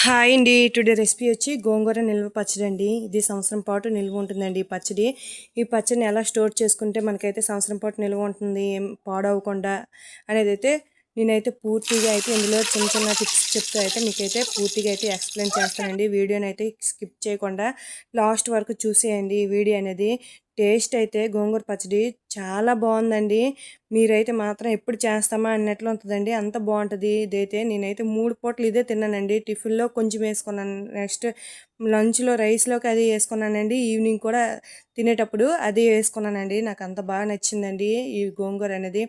Hi అండి. Today recipe వచ్చి గోంగూర నిల్వ పచ్చడి అండి. ఇది సంవత్సరం పాటు నిల్వ ఉంటుందండి ఈ పచ్చడి. ఈ పచ్చడిని ఎలా స్టోర్ చేసుకుంటే మనకైతే సంవత్సరం పాటు నిల్వ ఉంటుంది, ఏం పాడవకుండా అనేదైతే నేనైతే పూర్తిగా అయితే ఇందులో చిన్న చిన్న టిప్స్ చెప్తూ అయితే మీకైతే పూర్తిగా అయితే ఎక్స్ప్లెయిన్ చేస్తానండి. వీడియోని అయితే స్కిప్ చేయకుండా లాస్ట్ వరకు చూసేయండి ఈ వీడియో అనేది. టేస్ట్ అయితే గోంగూర పచ్చడి చాలా బాగుందండి. మీరైతే మాత్రం ఎప్పుడు చేస్తామా అన్నట్లు ఉంటుందండి, అంత బాగుంటుంది. ఇదైతే నేనైతే 3 పూటలు ఇదే తిన్నానండి. టిఫిన్లో కొంచెం వేసుకున్నాను, నెక్స్ట్ లంచ్లో రైస్లోకి అది వేసుకున్నానండి, ఈవినింగ్ కూడా తినేటప్పుడు అది వేసుకున్నానండి. నాకు అంత బాగా నచ్చిందండి ఈ గోంగూర అనేది.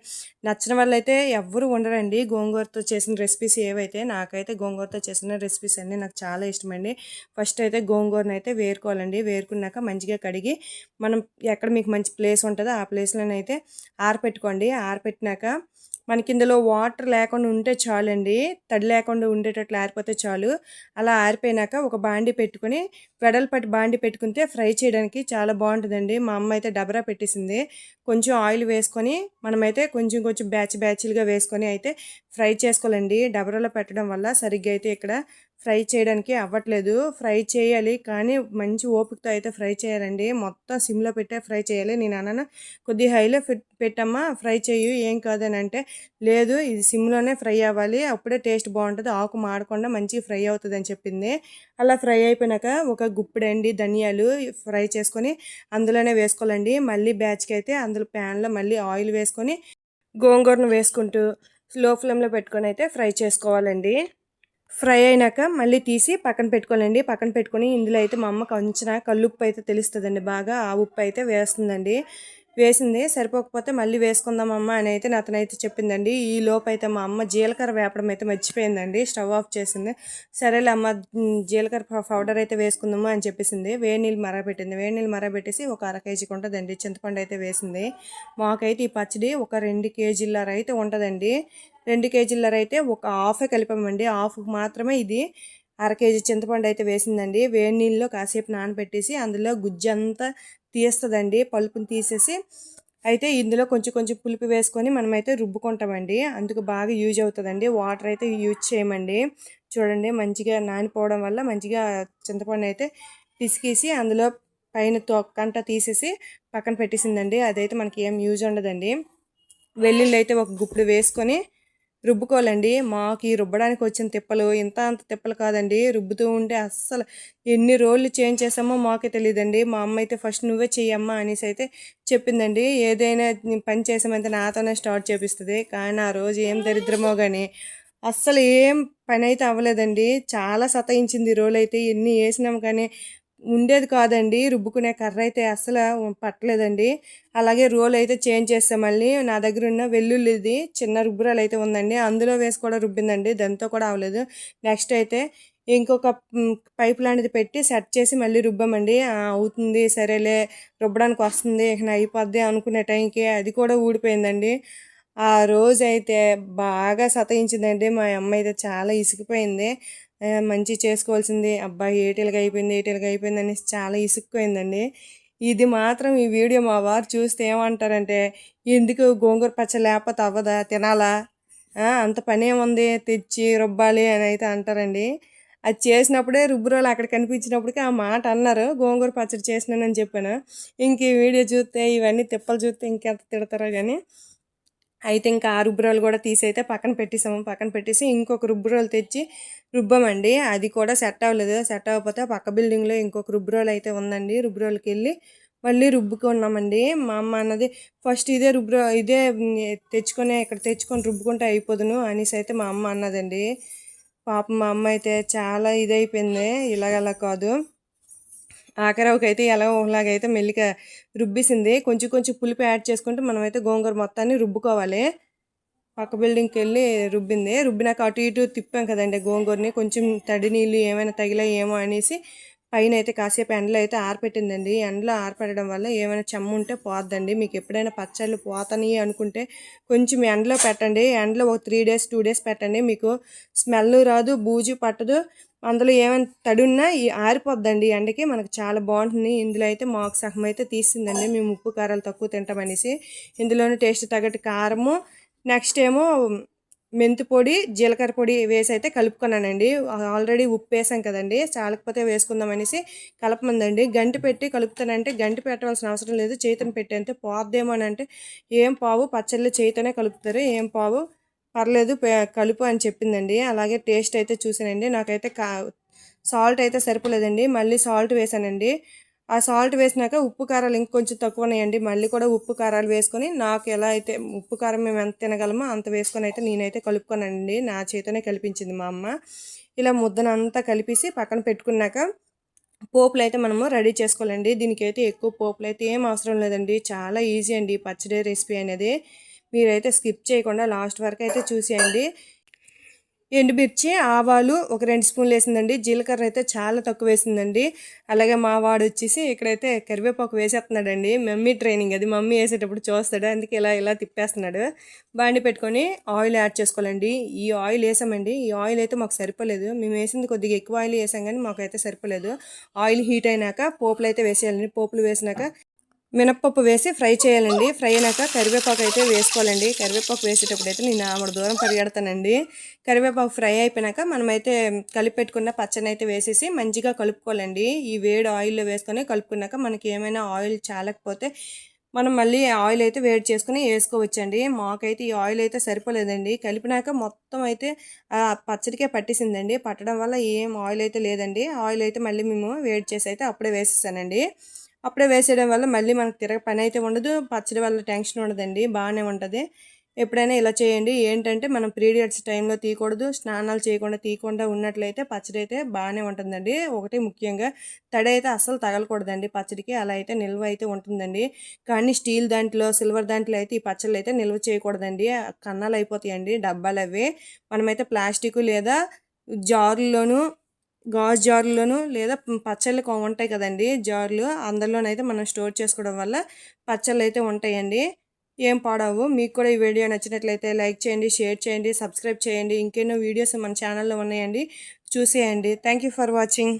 నచ్చిన వాళ్ళైతే ఎవ్వరు ఉండరండి గోంగూరతో చేసిన రెసిపీస్ ఏవైతే. నాకైతే గోంగూరతో చేసిన రెసిపీస్ అన్నీ నాకు చాలా ఇష్టమండి. ఫస్ట్ అయితే గోంగూరను అయితే వేరుకోవాలండి. వేరుకున్నాక మంచిగా కడిగి మనం ఎక్కడ మీకు మంచి ప్లేస్ ఉంటుందో ఆ ప్లేస్లోనైతే ఆరపెట్టుకోండి. ఆరపెట్టినాక మనకి ఇందులో వాటర్ లేకుండా ఉంటే చాలండి, తడి లేకుండా ఉండేటట్లు ఆరిపోతే చాలు. అలా ఆరిపోయినాక ఒక బాండి పెట్టుకొని, వెడల్పటి బాండి పెట్టుకుంటే ఫ్రై చేయడానికి చాలా బాగుంటుందండి. మా అమ్మ అయితే డబరా పెట్టేసింది. కొంచెం ఆయిల్ వేసుకొని మనమైతే కొంచెం కొంచెం బ్యాచ్లుగా వేసుకొని అయితే ఫ్రై చేసుకోవాలండి. డబరాలో పెట్టడం వల్ల సరిగ్గా అయితే ఇక్కడ ఫ్రై చేయడానికి అవ్వట్లేదు. ఫ్రై చేయాలి కానీ మంచి ఓపికతో అయితే ఫ్రై చేయాలండి. మొత్తం సిమ్లో పెట్టే ఫ్రై చేయాలి. నేను అన్నాను కొద్దిగా హైలో పెట్టమ్మా ఫ్రై చేయు ఏం కాదని అంటే, లేదు ఇది సిమ్లోనే ఫ్రై అవ్వాలి, అప్పుడే టేస్ట్ బాగుంటుంది, ఆకు మాడకుండా మంచిగా ఫ్రై అవుతుంది అని చెప్పింది. అలా ఫ్రై అయిపోయినాక ఒక గుప్పెడండి ధనియాలు ఫ్రై చేసుకొని అందులోనే వేసుకోవాలండి. మళ్ళీ బ్యాచ్కి అయితే అందులో ప్యాన్లో మళ్ళీ ఆయిల్ వేసుకొని గోంగూరను వేసుకుంటూ స్లో ఫ్లేమ్లో పెట్టుకొని అయితే ఫ్రై చేసుకోవాలండి. ఫ్రై అయినాక మళ్ళీ తీసి పక్కన పెట్టుకోవాలండి. పక్కన పెట్టుకొని ఇందులో అయితే మా అమ్మ కొంచెం కల్లుప్పు అయితే తెలుస్తుందండి, బాగా ఆ ఉప్పు అయితే వేస్తుందండి. వేసింది సరిపోకపోతే మళ్ళీ వేసుకుందామమ్మ అని అయితే అతనైతే చెప్పిందండి. ఈ లోపు అయితే మా అమ్మ జీలకర్ర వేపడం అయితే మర్చిపోయిందండి, స్టవ్ ఆఫ్ చేసింది. సరేలే అమ్మ జీలకర్ర పౌడర్ అయితే వేసుకుందాము అని చెప్పేసింది. వేడి నీళ్ళు మరగబెట్టింది. వేడి నీళ్ళు మరగబెట్టేసి ఒక 1/2 కేజీకి ఉంటుందండి చింతపండు అయితే వేసింది. మాకైతే ఈ పచ్చడి ఒక 2 కేజీలర అయితే ఉంటుందండి. 2 కేజీలర అయితే ఒక హాఫే కలిపామండి. హాఫ్ మాత్రమే ఇది 1/2 కేజీ చింతపండు అయితే వేసిందండి. వేడి నీళ్ళలో కాసేపు నానబెట్టేసి అందులో గుజ్జంతా తీస్తుందండి, పలుపుని తీసేసి అయితే ఇందులో కొంచెం కొంచెం పులుపు వేసుకొని మనమైతే రుబ్బుకుంటామండి. అందుకు బాగా యూజ్ అవుతుందండి. వాటర్ అయితే యూజ్ చేయమండి. చూడండి మంచిగా నానిపోవడం వల్ల మంచిగా చింతపండు అయితే పిసికేసి అందులో పైన తొక్కంతా తీసేసి పక్కన పెట్టేసిందండి. అదైతే మనకి ఏం యూజ్ ఉండదండి. వెల్లుల్లి అయితే ఒక గుప్పుడు వేసుకొని రుబ్బుకోవాలండి. మాకు ఈ రుబ్బడానికి వచ్చిన తిప్పలు ఇంత అంత తిప్పలు కాదండి. రుబ్బుతూ ఉంటే అస్సలు ఎన్ని రోజులు చేంజ్ చేసామో మాకే తెలియదండి. మా అమ్మ అయితే ఫస్ట్ నువ్వే చెయ్యమ్మా అనేసి అయితే చెప్పిందండి. ఏదైనా పని చేసామంటే నాతోనే స్టార్ట్ చేపిస్తుంది. కానీ ఆ రోజు ఏం దరిద్రమో కానీ అస్సలు ఏం పని అయితే అవ్వలేదండి. చాలా సతాయించింది ఈ రోజైతే. ఎన్ని వేసినాం కానీ ఉండేది కాదండి. రుబ్బుకునే కర్ర అయితే అస్సలు పట్టలేదండి. అలాగే రోల్ అయితే చేంజ్ చేస్తాం. మళ్ళీ నా దగ్గర ఉన్న వెల్లుల్లిది చిన్న రుబ్బురాలు అయితే ఉందండి, అందులో వేసి కూడా రుబ్బిందండి, దాంతో కూడా అవ్వలేదు. నెక్స్ట్ అయితే ఇంకొక పైప్ లాంటిది పెట్టి సెట్ చేసి మళ్ళీ రుబ్బామండి. అవుతుంది సరేలే రుబ్బడానికి వస్తుంది ఇక అయిపోద్ది అనుకునే టైంకి అది కూడా ఊడిపోయిందండి. ఆ రోజైతే బాగా సతాయించిందండి. మా అమ్మ అయితే చాలా ఇసిగిపోయింది. మంచి చేసుకోవాల్సింది, అబ్బాయి ఏటీలుగా అయిపోయింది అనేసి చాలా ఇసుక్కుపోయిందండి. ఇది మాత్రం ఈ వీడియో మా వారు చూస్తే ఏమంటారంటే, ఎందుకు గోంగూర పచ్చడి లేకపోతే అవ్వదా, తినాలా, అంత పని ఏముంది తెచ్చి రుబ్బాలి అని అయితే అంటారండి. అది చేసినప్పుడే రుబ్బురోలు అక్కడ కనిపించినప్పటికీ ఆ మాట అన్నారు. గోంగూర పచ్చడి చేసినానని చెప్పాను. ఇంక ఈ వీడియో చూస్తే ఇవన్నీ తిప్పలు చూస్తే ఇంకెంత తిడతారో కానీ. అయితే ఇంకా ఆ రుబ్బురోలు కూడా తీసి అయితే పక్కన పెట్టేసాము. పక్కన పెట్టేసి ఇంకొక రుబ్బురోలు తెచ్చి రుబ్బామండి. అది కూడా సెట్ అవ్వలేదు. సెట్ అవ్వకపోతే పక్క బిల్డింగ్లో ఇంకొక రుబ్బురోలు అయితే ఉందండి. రుబ్బురోలుకి వెళ్ళి మళ్ళీ రుబ్బుకున్నామండి. మా అమ్మ అన్నది ఫస్ట్ ఇదే తెచ్చుకొని ఇక్కడ తెచ్చుకొని రుబ్బుకుంటే అయిపోదును అనేసి అయితే మా అమ్మ అన్నదండి. పాపం మా అమ్మ అయితే చాలా ఇదైపోయింది. ఇలాగలా కాదు, ఆఖరికైతే ఎలా ఒకలాగైతే మెల్లిగా రుబ్బేసింది. కొంచెం కొంచెం పులుపు యాడ్ చేసుకుంటూ మనమైతే గోంగూర మొత్తాన్ని రుబ్బుకోవాలి. పక్క బిల్డింగ్కి వెళ్ళి రుబ్బింది. రుబ్బినాక అటు ఇటు తిప్పాం కదండి గోంగూరని, కొంచెం తడి నీళ్ళు ఏమైనా తగిలాయేమో అనేసి పైన అయితే కాసేపు ఎండలో అయితే ఆరపెట్టిందండి. ఎండలో ఆరపెట్టడం వల్ల ఏమైనా చెమ్ము ఉంటే పోద్దండి. మీకు ఎప్పుడైనా పచ్చళ్ళు పోతని అనుకుంటే కొంచెం ఎండలో పెట్టండి. ఎండలో ఒక 3 డేస్ 2 డేస్ పెట్టండి. మీకు స్మెల్ రాదు, బూజు పట్టదు. అందులో ఏమైనా తడి ఉన్నా ఆరిపోద్దండి ఎండకి, మనకు చాలా బాగుంటుంది. ఇందులో అయితే మాకు సగం అయితే తీసిందండి. మేము ఉప్పు కారాలు తక్కువ తింటామనేసి ఇందులోనే టేస్ట్ తగ్గట్టు కారము, నెక్స్ట్ ఏమో మెంతి పొడి, జీలకర్ర పొడి వేసి అయితే కలుపుకున్నానండి. ఆల్రెడీ ఉప్పు వేసాం కదండి, చాలకపోతే వేసుకుందాం అనేసి కలపమందండి. గంటి పెట్టి కలుపుతానంటే గంటి పెట్టవలసిన అవసరం లేదు, చేతిని పెట్టి అంతే. పోద్దేమో అని అంటే ఏం పావు, పచ్చళ్ళు చేతితోనే కలుపుతారు, ఏం పావు పర్లేదు కలుపు అని చెప్పిందండి. అలాగే టేస్ట్ అయితే చూసానండి, నాకైతే సాల్ట్ అయితే సరిపోలేదండి, మళ్ళీ సాల్ట్ వేసానండి. ఆ సాల్ట్ వేసినాక ఉప్పు కారాలు ఇంకొంచెం తక్కువ ఉన్నాయండి, మళ్ళీ కూడా ఉప్పు కారాలు వేసుకొని నాకు ఎలా అయితే ఉప్పు కారం మేము ఎంత తినగలమో అంత వేసుకొని అయితే నేనైతే కలుపుకోనండి. నా చేతోనే కలిపించింది మా అమ్మ. ఇలా ముద్దనంతా కలిపేసి పక్కన పెట్టుకున్నాక పోపులు అయితే మనము రెడీ చేసుకోవాలండి. దీనికైతే ఎక్కువ పోపులు అయితే ఏం అవసరం లేదండి, చాలా ఈజీ అండి పచ్చడి రెసిపీ అనేది. మీరైతే స్కిప్ చేయకుండా లాస్ట్ వరకు అయితే చూసేయండి. ఎండుమిర్చి, ఆవాలు ఒక 2 స్పూన్లు వేసిందండి. జీలకర్ర అయితే చాలా తక్కువ వేసిందండి. అలాగే మా వాడు వచ్చేసి ఇక్కడైతే కరివేపాకు వేసేస్తున్నాడండి. మమ్మీ ట్రైనింగ్ అది, మమ్మీ వేసేటప్పుడు చూస్తాడు, అందుకే ఇలా ఇలా తిప్పేస్తున్నాడు. బాండి పెట్టుకొని ఆయిల్ యాడ్ చేసుకోవాలండి. ఈ ఆయిల్ వేసామండి, ఈ ఆయిల్ అయితే మాకు సరిపోలేదు. మేము వేసింది కొద్దిగా ఎక్కువ ఆయిల్ వేసాం కానీ మాకైతే సరిపోలేదు. ఆయిల్ హీట్ అయినాక పోపులు అయితే వేసేయాలండి. పోపులు వేసినాక మినప్పప్పు వేసి ఫ్రై చేయాలండి. ఫ్రై అయినాక కరివేపాకు అయితే వేసుకోవాలండి. కరివేపాకు వేసేటప్పుడు అయితే నేను ఆవిడ దూరం పరిగెడతానండి. కరివేపాకు ఫ్రై అయిపోయినాక మనమైతే కలిపి పెట్టుకున్న పచ్చని అయితే వేసేసి మంచిగా కలుపుకోవాలండి. ఈ వేడి ఆయిల్లో వేసుకొని కలుపుకున్నాక మనకి ఏమైనా ఆయిల్ చాలకపోతే మనం మళ్ళీ ఆయిల్ అయితే వేడి చేసుకుని వేసుకోవచ్చండి. మాకైతే ఈ ఆయిల్ అయితే సరిపోలేదండి. కలిపినాక మొత్తం అయితే పచ్చడికే పట్టేసిందండి. పట్టడం వల్ల ఏం ఆయిల్ అయితే లేదండి. ఆయిల్ అయితే మళ్ళీ మేము వేడి చేసి అయితే అప్పుడే వేసేసానండి. అప్పుడే వేసేయడం వల్ల మళ్ళీ మనకు తిరగ పని అయితే ఉండదు, పచ్చడి వల్ల టెన్షన్ ఉండదండి, బాగానే ఉంటుంది. ఎప్పుడైనా ఇలా చేయండి. ఏంటంటే మనం పీరియడ్స్ టైంలో తీయకూడదు, స్నానాలు తీయకుండా ఉన్నట్లయితే పచ్చడి అయితే బాగానే ఉంటుందండి. ఒకటి ముఖ్యంగా తడి అయితే అస్సలు తగలకూడదండి పచ్చడికి, అలా అయితే నిల్వ అయితే ఉంటుందండి. కానీ స్టీల్ దాంట్లో, సిల్వర్ దాంట్లో అయితే ఈ పచ్చళ్ళు అయితే నిల్వ చేయకూడదండి, కన్నాలు అయిపోతాయండి డబ్బాలు అవి. మనమైతే ప్లాస్టిక్ లేదా జారుల్లోనూ, గాజు జార్లోను లేదా పచ్చళ్ళు ఉంటాయి కదండి జార్లు, అందులోనైతే మనం స్టోర్ చేసుకోవడం వల్ల పచ్చళ్ళు అయితే ఉంటాయండి, ఏం పాడవు. మీకు కూడా ఈ వీడియో నచ్చినట్లయితే లైక్ చేయండి, షేర్ చేయండి, సబ్స్క్రైబ్ చేయండి. ఇంకెన్నో వీడియోస్ మన ఛానల్లో ఉన్నాయండి, చూసేయండి. Thank you for watching.